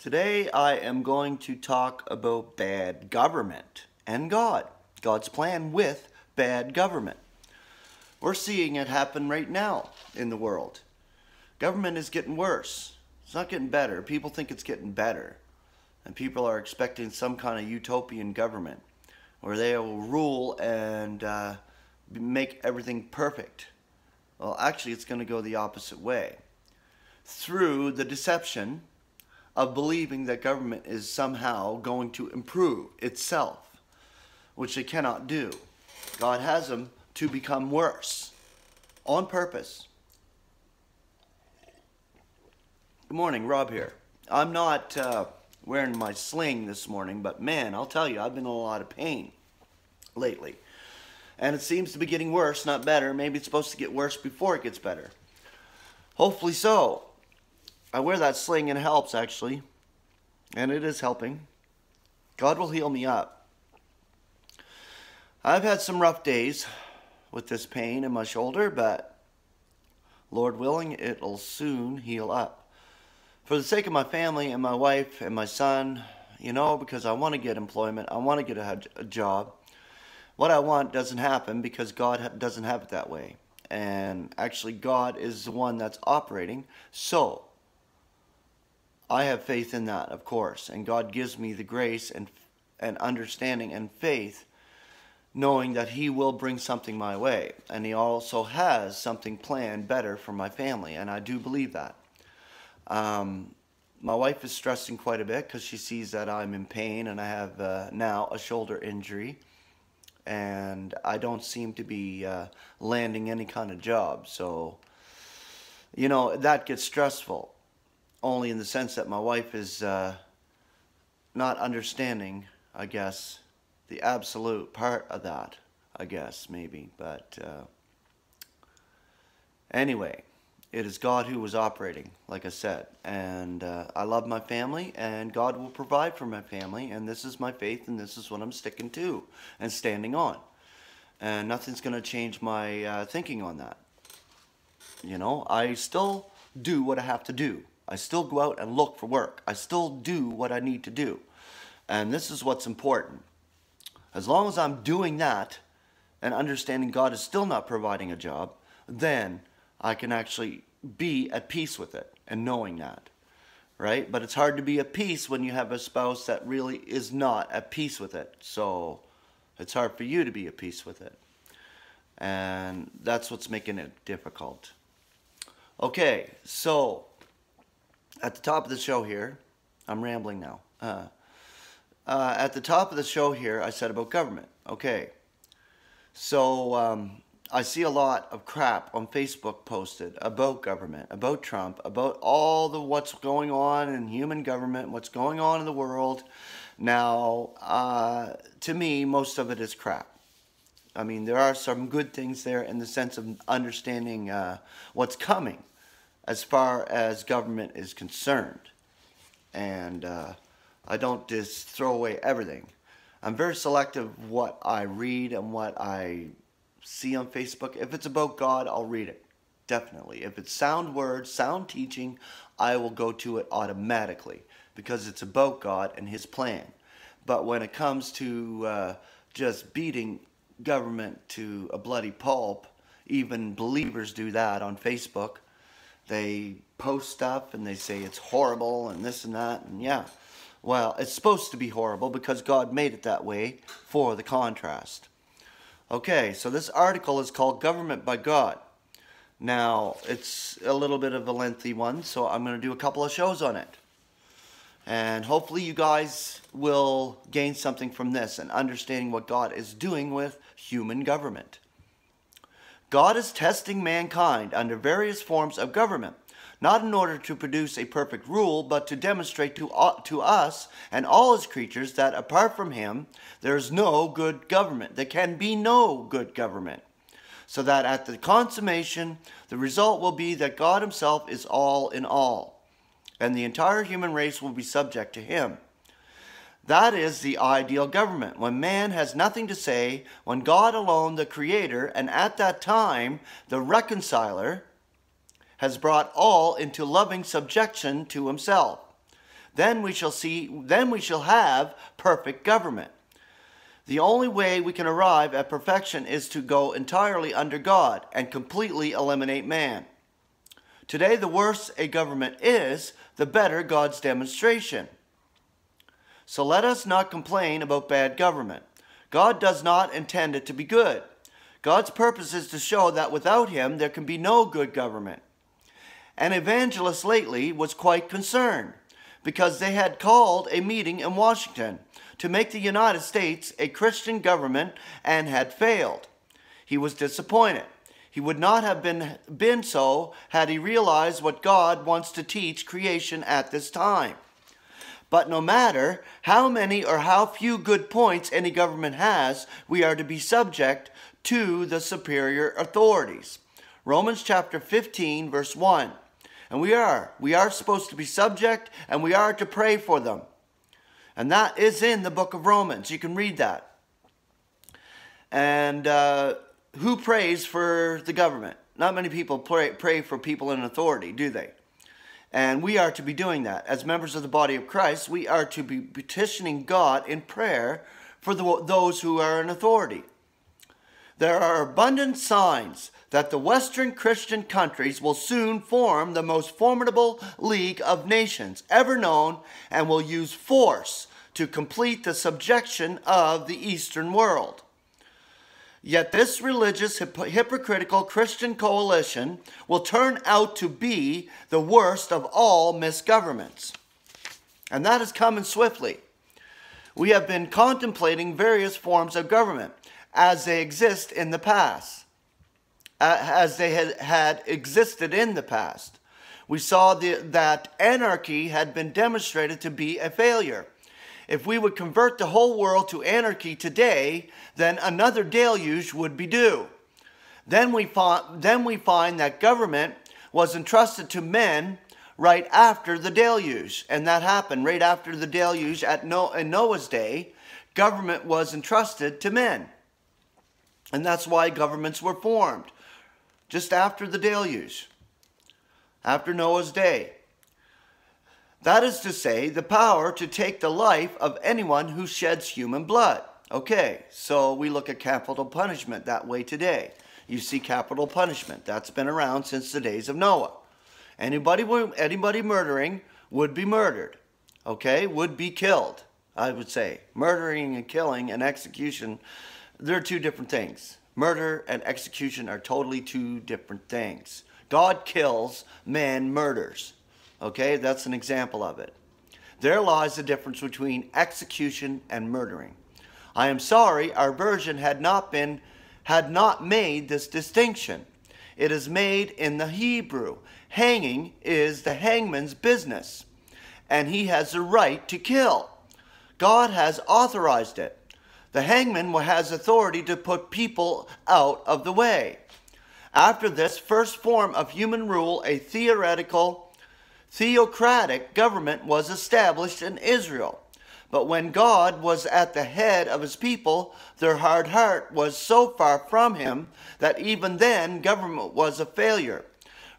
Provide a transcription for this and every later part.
Today I am going to talk about bad government and God's plan with bad government. We're seeing it happen right now in the world. Government is getting worse. It's not getting better. People think it's getting better. And people are expecting some kind of utopian government where they will rule and make everything perfect. Well, actually, it's going to go the opposite way. Through the deception of believing that government is somehow going to improve itself, which they cannot do. God has them to become worse on purpose. Good morning, Rob here. I'm not wearing my sling this morning, but man, I'll tell you, I've been in a lot of pain lately. And it seems to be getting worse, not better. Maybe it's supposed to get worse before it gets better. Hopefully so. I wear that sling and it helps, actually. And it is helping. God will heal me up. I've had some rough days with this pain in my shoulder, but Lord willing, it'll soon heal up. For the sake of my family and my wife and my son, you know, because I want to get employment, I want to get a job. What I want doesn't happen because God doesn't have it that way. And actually, God is the one that's operating. So I have faith in that, of course, and God gives me the grace and understanding and faith, knowing that He will bring something my way, and He also has something planned better for my family, and I do believe that. My wife is stressing quite a bit because she sees that I'm in pain, and I have now a shoulder injury, and I don't seem to be landing any kind of job, so, you know, that gets stressful. Only in the sense that my wife is not understanding, I guess, the absolute part of that, I guess, maybe. But anyway, it is God who was operating, like I said. And I love my family, and God will provide for my family. And this is my faith, and this is what I'm sticking to and standing on. And nothing's going to change my thinking on that. You know, I still do what I have to do. I still go out and look for work. I still do what I need to do. And this is what's important. As long as I'm doing that and understanding God is still not providing a job, then I can actually be at peace with it and knowing that, right? But it's hard to be at peace when you have a spouse that really is not at peace with it. So it's hard for you to be at peace with it. And that's what's making it difficult. Okay, so at the top of the show here, I'm rambling now. At the top of the show here, I said about government. Okay, so I see a lot of crap on Facebook posted about government, about Trump, about all the what's going on in human government, what's going on in the world. Now, to me, most of it is crap. I mean, there are some good things there in the sense of understanding what's coming as far as government is concerned. And I don't just throw away everything. I'm very selective what I read and what I see on Facebook. If it's about God, I'll read it. Definitely. If it's sound words, sound teaching, I will go to it automatically because it's about God and His plan. But when it comes to just beating government to a bloody pulp, even believers do that on Facebook. They post stuff and they say it's horrible and this and that, and yeah. Well, it's supposed to be horrible because God made it that way for the contrast. Okay, so this article is called Government by God. Now, it's a little bit of a lengthy one, so I'm going to do a couple of shows on it. And hopefully you guys will gain something from this and understanding what God is doing with human government. God is testing mankind under various forms of government, not in order to produce a perfect rule, but to demonstrate to us and all His creatures that apart from Him, there is no good government. There can be no good government. So that at the consummation, the result will be that God Himself is all in all, and the entire human race will be subject to Him. That is the ideal government, when man has nothing to say, when God alone, the Creator, and at that time, the Reconciler, has brought all into loving subjection to Himself. Then we shall have perfect government. The only way we can arrive at perfection is to go entirely under God and completely eliminate man. Today, the worse a government is, the better God's demonstration. So let us not complain about bad government. God does not intend it to be good. God's purpose is to show that without him there can be no good government. An evangelist lately was quite concerned because they had called a meeting in Washington to make the United States a Christian government and had failed. He was disappointed. He would not have been so had he realized what God wants to teach creation at this time. But no matter how many or how few good points any government has, we are to be subject to the superior authorities. Romans chapter 15, verse 1. And we are supposed to be subject, and we are to pray for them. And that is in the book of Romans. You can read that. And who prays for the government? Not many people pray for people in authority, do they? And we are to be doing that. As members of the body of Christ, we are to be petitioning God in prayer for those who are in authority. There are abundant signs that the Western Christian countries will soon form the most formidable league of nations ever known and will use force to complete the subjection of the Eastern world. Yet this religious, hypocritical Christian coalition will turn out to be the worst of all misgovernments. And that is coming swiftly. We have been contemplating various forms of government as they exist in the past. As they had existed in the past. We saw that anarchy had been demonstrated to be a failure. If we would convert the whole world to anarchy today, then another deluge would be due. Then we find that government was entrusted to men right after the deluge. And that happened right after the deluge in Noah's day. Government was entrusted to men. And that's why governments were formed. Just after the deluge, after Noah's day. That is to say, the power to take the life of anyone who sheds human blood. Okay, so we look at capital punishment that way today. You see capital punishment. That's been around since the days of Noah. Anybody murdering would be murdered. Okay, would be killed, I would say. Murdering and killing and execution, they're two different things. Murder and execution are totally two different things. God kills, man murders. Okay, that's an example of it. There lies the difference between execution and murdering. I am sorry our version had not made this distinction. It is made in the Hebrew. Hanging is the hangman's business, and he has the right to kill. God has authorized it. The hangman has authority to put people out of the way. After this first form of human rule, a theocratic government was established in Israel. But when God was at the head of his people, their hard heart was so far from him that even then government was a failure.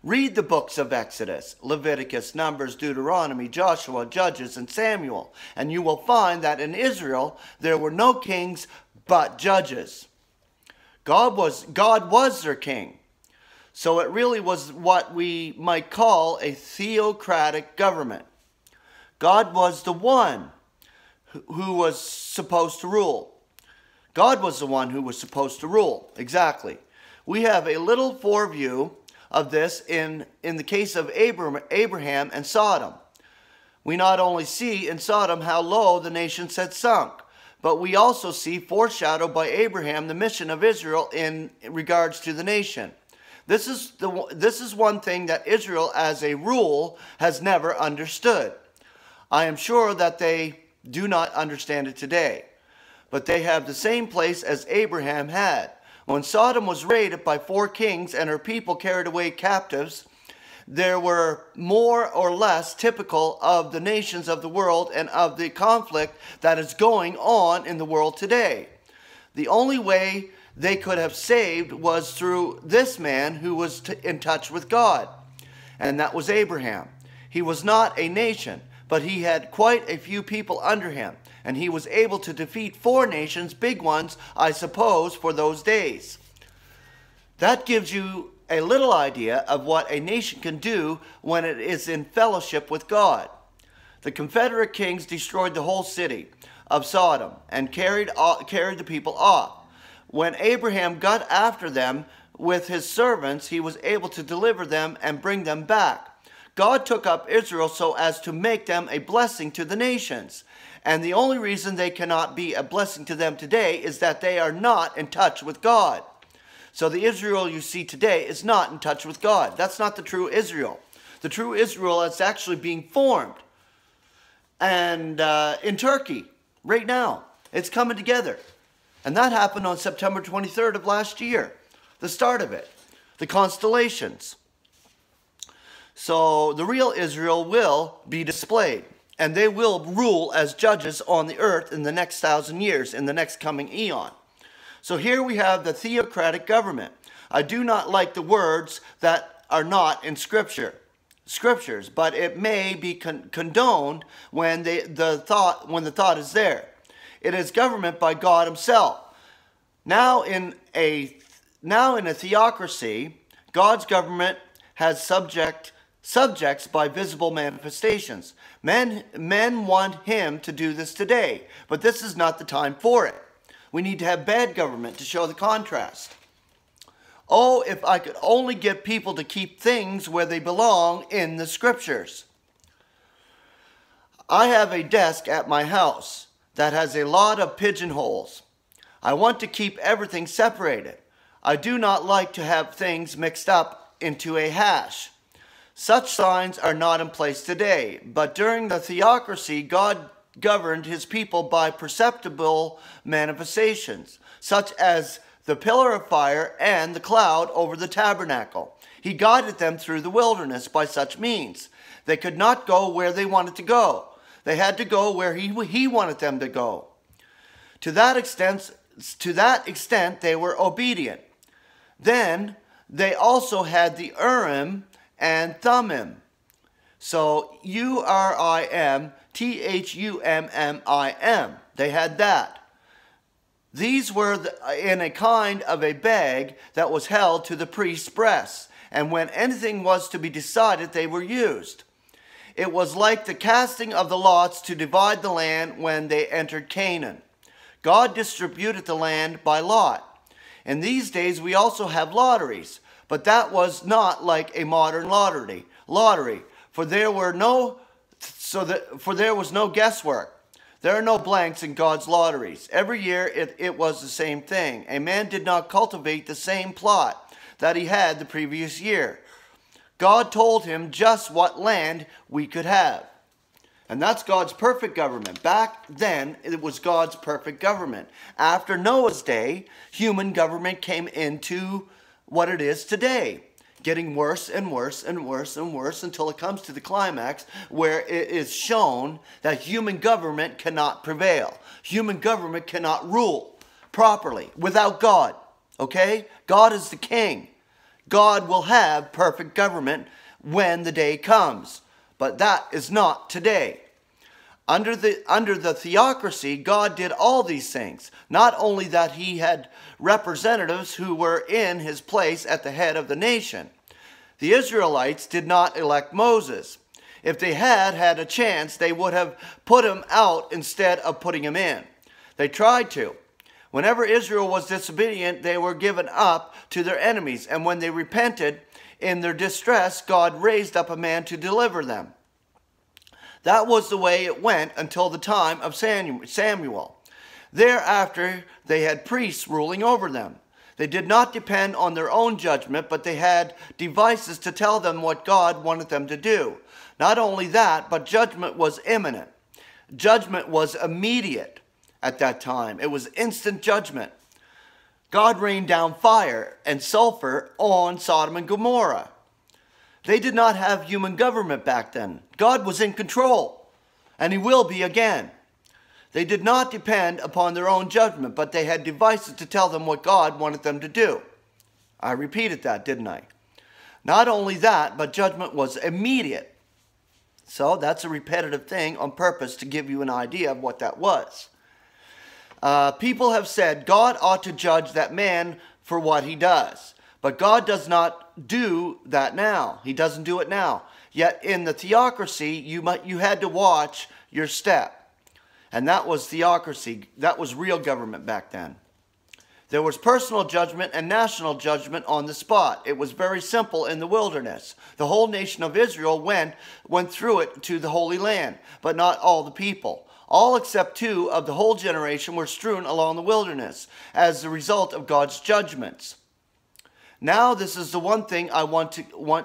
Read the books of Exodus, Leviticus, Numbers, Deuteronomy, Joshua, Judges, and Samuel, and you will find that in Israel there were no kings but judges. God was their king. So it really was what we might call a theocratic government. God was the one who was supposed to rule. God was the one who was supposed to rule. Exactly. We have a little foreview of this in the case of Abraham and Sodom. We not only see in Sodom how low the nations had sunk, but we also see foreshadowed by Abraham the mission of Israel in regards to the nation. This is one thing that Israel as a rule has never understood. I am sure that they do not understand it today, but they have the same place as Abraham had. When Sodom was raided by 4 kings and her people carried away captives, there were more or less typical of the nations of the world and of the conflict that is going on in the world today. The only way they could have saved was through this man who was in touch with God, and that was Abraham. He was not a nation, but he had quite a few people under him, and he was able to defeat 4 nations, big ones, I suppose, for those days. That gives you a little idea of what a nation can do when it is in fellowship with God. The Confederate kings destroyed the whole city of Sodom and carried the people off. When Abraham got after them with his servants, he was able to deliver them and bring them back. God took up Israel so as to make them a blessing to the nations. And the only reason they cannot be a blessing to them today is that they are not in touch with God. So the Israel you see today is not in touch with God. That's not the true Israel. The true Israel is actually being formed. And in Turkey, right now, it's coming together. And that happened on September 23rd of last year. The start of it. The constellations. So the real Israel will be displayed. And they will rule as judges on the earth in the next 1,000 years, in the next coming eon. So here we have the theocratic government. I do not like the words that are not in scriptures, but it may be condoned when the thought is there. It is government by God himself. Now in a theocracy, God's government has subjects by visible manifestations. Men want him to do this today, but this is not the time for it. We need to have bad government to show the contrast. Oh, if I could only get people to keep things where they belong in the scriptures. I have a desk at my house that has a lot of pigeonholes. I want to keep everything separated. I do not like to have things mixed up into a hash. Such signs are not in place today, but during the theocracy, God governed his people by perceptible manifestations, such as the pillar of fire and the cloud over the tabernacle. He guided them through the wilderness by such means. They could not go where they wanted to go. They had to go where he wanted them to go. To that extent, they were obedient. Then they also had the Urim and Thummim. So Urim, Thummim. They had that. These were in a kind of a bag that was held to the priest's breast, and when anything was to be decided, they were used. It was like the casting of the lots to divide the land when they entered Canaan. God distributed the land by lot. In these days we also have lotteries, but that was not like a modern lottery, for there was no guesswork. There are no blanks in God's lotteries. Every year it was the same thing. A man did not cultivate the same plot that he had the previous year. God told him just what land we could have. And that's God's perfect government. Back then, it was God's perfect government. After Noah's day, human government came into what it is today, getting worse and worse and worse and worse until it comes to the climax where it is shown that human government cannot prevail. Human government cannot rule properly without God. Okay? God is the king. God will have perfect government when the day comes. But that is not today. Under the theocracy, God did all these things. Not only that he had representatives who were in his place at the head of the nation. The Israelites did not elect Moses. If they had a chance, they would have put him out instead of putting him in. They tried to. Whenever Israel was disobedient, they were given up to their enemies. And when they repented in their distress, God raised up a man to deliver them. That was the way it went until the time of Samuel. Thereafter, they had priests ruling over them. They did not depend on their own judgment, but they had devices to tell them what God wanted them to do. Not only that, but judgment was imminent. Judgment was immediate at that time. It was instant judgment. God rained down fire and sulfur on Sodom and Gomorrah. They did not have human government back then. God was in control, and he will be again. They did not depend upon their own judgment, but they had devices to tell them what God wanted them to do. I repeated that, didn't I? Not only that, but judgment was immediate. So that's a repetitive thing on purpose to give you an idea of what that was. People have said God ought to judge that man for what he does. But God does not do that now. He doesn't do it now. Yet in the theocracy, you had to watch your step. And that was theocracy. That was real government back then. There was personal judgment and national judgment on the spot. It was very simple in the wilderness. The whole nation of Israel went through it to the Holy Land, but not all the people. All except 2 of the whole generation were strewn along the wilderness as the result of God's judgments. Now this is the one thing I want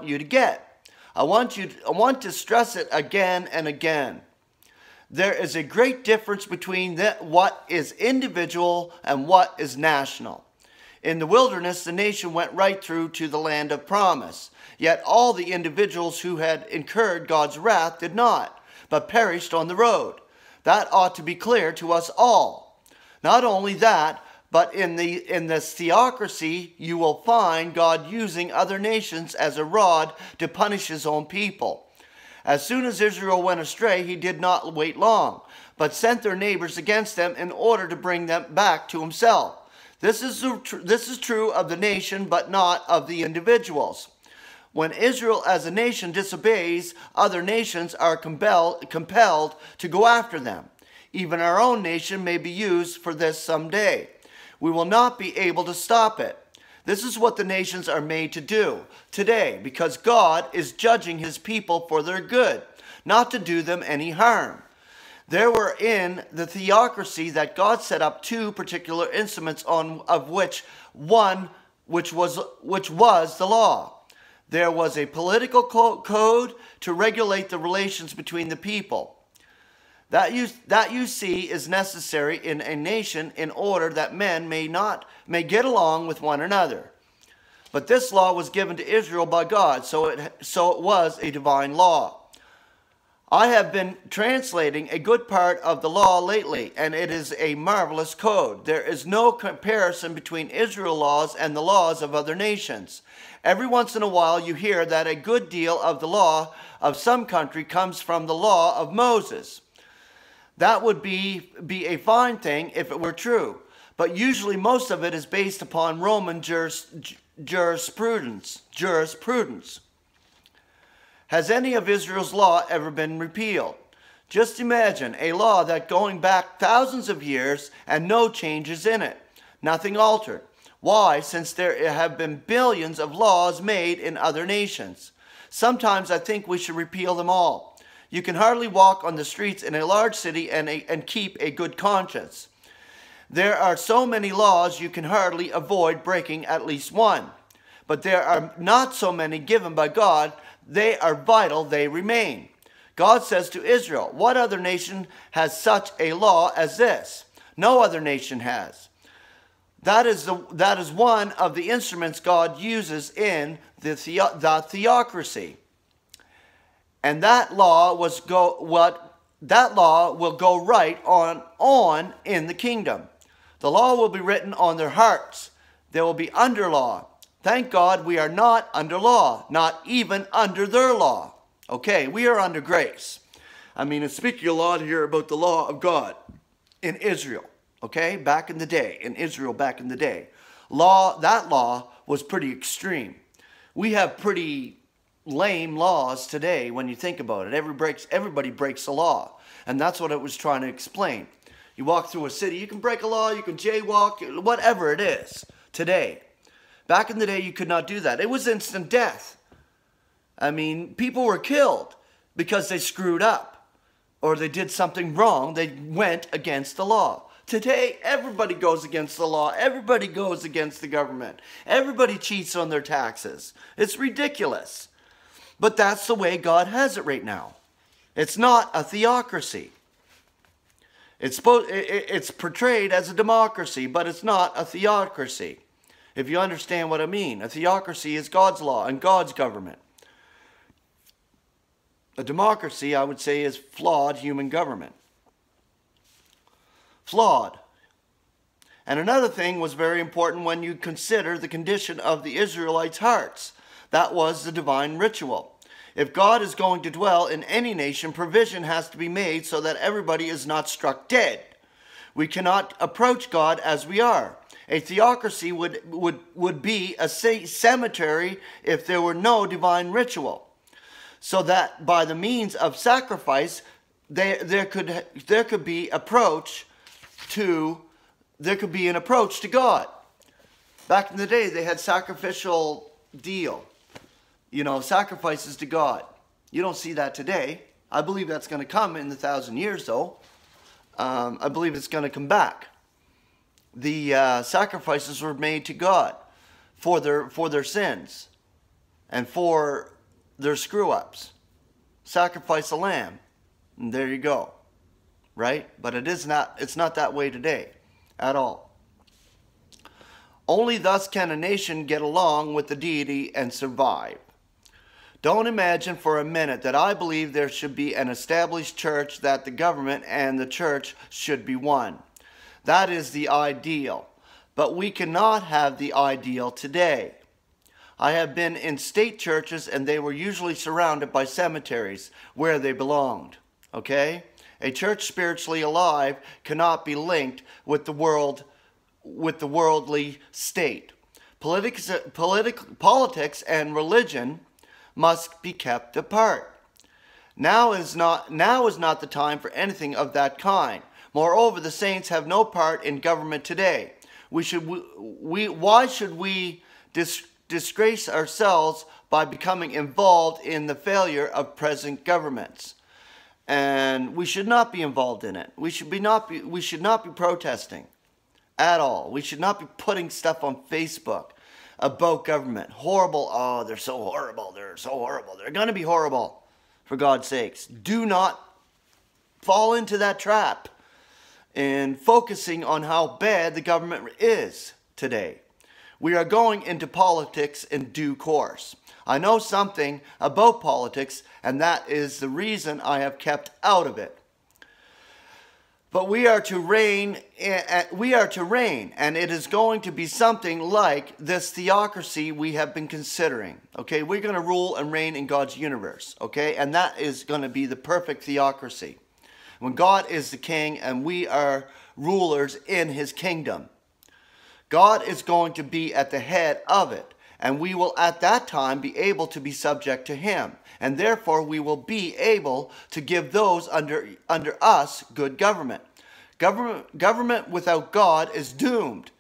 you to get. I want to stress it again and again. There is a great difference between what is individual and what is national. In the wilderness, the nation went right through to the land of promise. Yet all the individuals who had incurred God's wrath did not, but perished on the road. That ought to be clear to us all. Not only that, but in this theocracy, you will find God using other nations as a rod to punish his own people. As soon as Israel went astray, he did not wait long, but sent their neighbors against them in order to bring them back to himself. This is true of the nation, but not of the individuals. When Israel as a nation disobeys, other nations are compelled to go after them. Even our own nation may be used for this someday. We will not be able to stop it. This is what the nations are made to do today, because God is judging his people for their good, not to do them any harm. There were in the theocracy that God set up 2 particular instruments, of which one which was the law. There was a political code to regulate the relations between the people. That you see is necessary in a nation in order that men may get along with one another. But this law was given to Israel by God, so it was a divine law. I have been translating a good part of the law lately, and it is a marvelous code. There is no comparison between Israel laws and the laws of other nations. Every once in a while you hear that a good deal of the law of some country comes from the law of Moses. That would be a fine thing if it were true, but usually most of it is based upon Roman jurisprudence. Has any of Israel's law ever been repealed? Just imagine a law that going back thousands of years and no changes in it, nothing altered. Why? Since there have been billions of laws made in other nations. Sometimes I think we should repeal them all. You can hardly walk on the streets in a large city and keep a good conscience. There are so many laws you can hardly avoid breaking at least one. But there are not so many given by God. They are vital, they remain. God says to Israel, what other nation has such a law as this? No other nation has. That is one of the instruments God uses in the theocracy. And that law will go right on in the kingdom. The law will be written on their hearts. They will be under law. Thank God we are not under law, not even under their law. Okay, we are under grace. I mean, it's speaking a lot here about the law of God in Israel. Okay, back in the day, in Israel back in the day. That law was pretty extreme. We have pretty lame laws today when you think about it. Everybody breaks the law. And that's what it was trying to explain. You walk through a city, you can break a law, you can jaywalk, whatever it is today. Back in the day, you could not do that. It was instant death. I mean, people were killed because they screwed up or they did something wrong. They went against the law. Today, everybody goes against the law. Everybody goes against the government. Everybody cheats on their taxes. It's ridiculous. But that's the way God has it right now. It's not a theocracy. It's portrayed as a democracy, but it's not a theocracy. If you understand what I mean. A theocracy is God's law and God's government. A democracy, I would say, is flawed human government. Flawed. And another thing was very important when you consider the condition of the Israelites' hearts. That was the divine ritual. If God is going to dwell in any nation, provision has to be made so that everybody is not struck dead. We cannot approach God as we are. A theocracy would be a cemetery if there were no divine ritual. So that by the means of sacrifice, there could be an approach to God. Back in the day, they had sacrificial deal, sacrifices to God. You don't see that today. I believe that's going to come in the 1,000 years, though. I believe it's going to come back. The sacrifices were made to God for their sins and for their screw-ups. Sacrifice a lamb, and there you go, right? But it's not that way today at all. Only thus can a nation get along with the deity and survive. Don't imagine for a minute that I believe there should be an established church, that the government and the church should be one. That is the ideal. But we cannot have the ideal today. I have been in state churches, and they were usually surrounded by cemeteries where they belonged. Okay? A church spiritually alive cannot be linked with the worldly state. Politics and religion must be kept apart. Now is not the time for anything of that kind. Moreover, the saints have no part in government today. Why should we disgrace ourselves by becoming involved in the failure of present governments? And we should not be involved in it. We should not be protesting at all. We should not be putting stuff on Facebook about government. Horrible. Oh, they're so horrible. They're so horrible. They're going to be horrible, for God's sakes. Do not fall into that trap in focusing on how bad the government is today. We are going into politics in due course. I know something about politics, and that is the reason I have kept out of it. But we are to reign, and it is going to be something like this theocracy we have been considering. Okay, we're going to rule and reign in God's universe. Okay, and that is going to be the perfect theocracy, when God is the king and we are rulers in his kingdom. God is going to be at the head of it, and we will at that time be able to be subject to him. And therefore we will be able to give those under us good government. Government without God is doomed.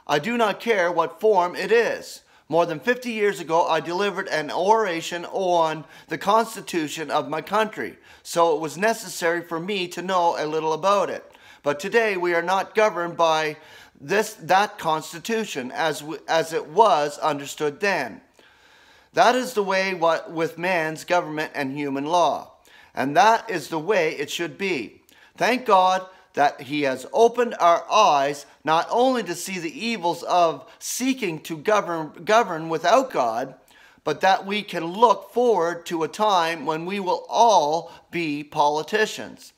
I do not care what form it is. More than 50 years ago, I delivered an oration on the Constitution of my country, so it was necessary for me to know a little about it. But today we are not governed by that Constitution as it was understood then. That is the way with man's government and human law, and that is the way it should be. Thank God that he has opened our eyes not only to see the evils of seeking to govern without God, but that we can look forward to a time when we will all be politicians.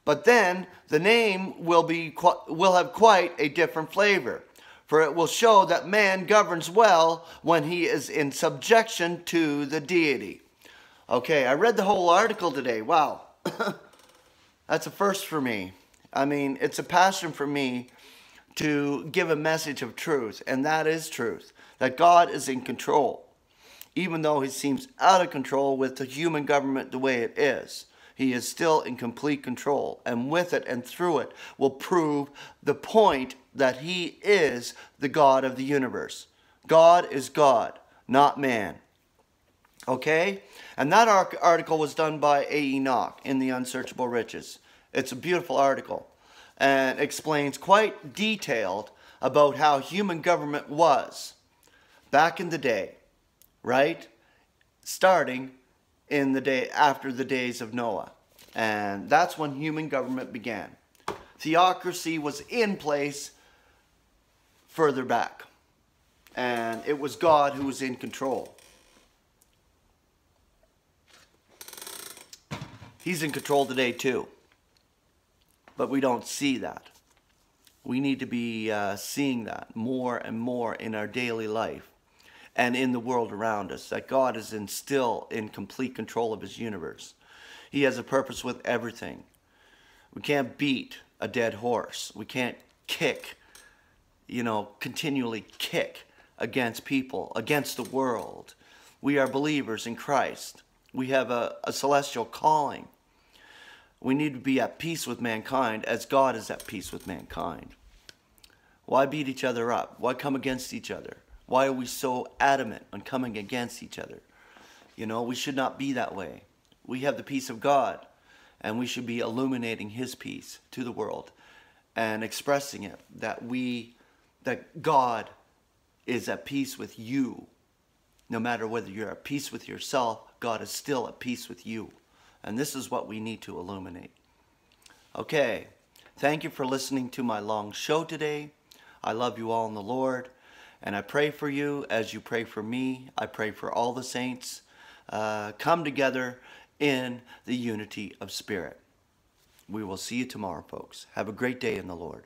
But then the name will have quite a different flavor, for it will show that man governs well when he is in subjection to the deity. Okay, I read the whole article today. Wow. That's a first for me. I mean, it's a passion for me to give a message of truth, and that is truth, that God is in control. Even though he seems out of control with the human government the way it is, he is still in complete control, and with it and through it will prove the point that he is the God of the universe. God is God, not man. Okay? And that article was done by A. Enoch in The Unsearchable Riches. It's a beautiful article and explains quite detailed about how human government was back in the day, right? Starting in the day after the days of Noah. And that's when human government began. Theocracy was in place further back. And it was God who was in control. He's in control today too. But we don't see that. We need to be seeing that more and more in our daily life. and in the world around us, that God is still in complete control of his universe. He has a purpose with everything. We can't beat a dead horse. We can't kick, continually kick against people, against the world. We are believers in Christ. We have a celestial calling. We need to be at peace with mankind as God is at peace with mankind. Why beat each other up? Why come against each other? Why are we so adamant on coming against each other? We should not be that way. We have the peace of God, and we should be illuminating his peace to the world and expressing it, that God is at peace with you. No matter whether you're at peace with yourself, God is still at peace with you. And this is what we need to illuminate. Okay, thank you for listening to my long show today. I love you all in the Lord, and I pray for you as you pray for me. I pray for all the saints. Come together in the unity of spirit. We will see you tomorrow, folks. Have a great day in the Lord.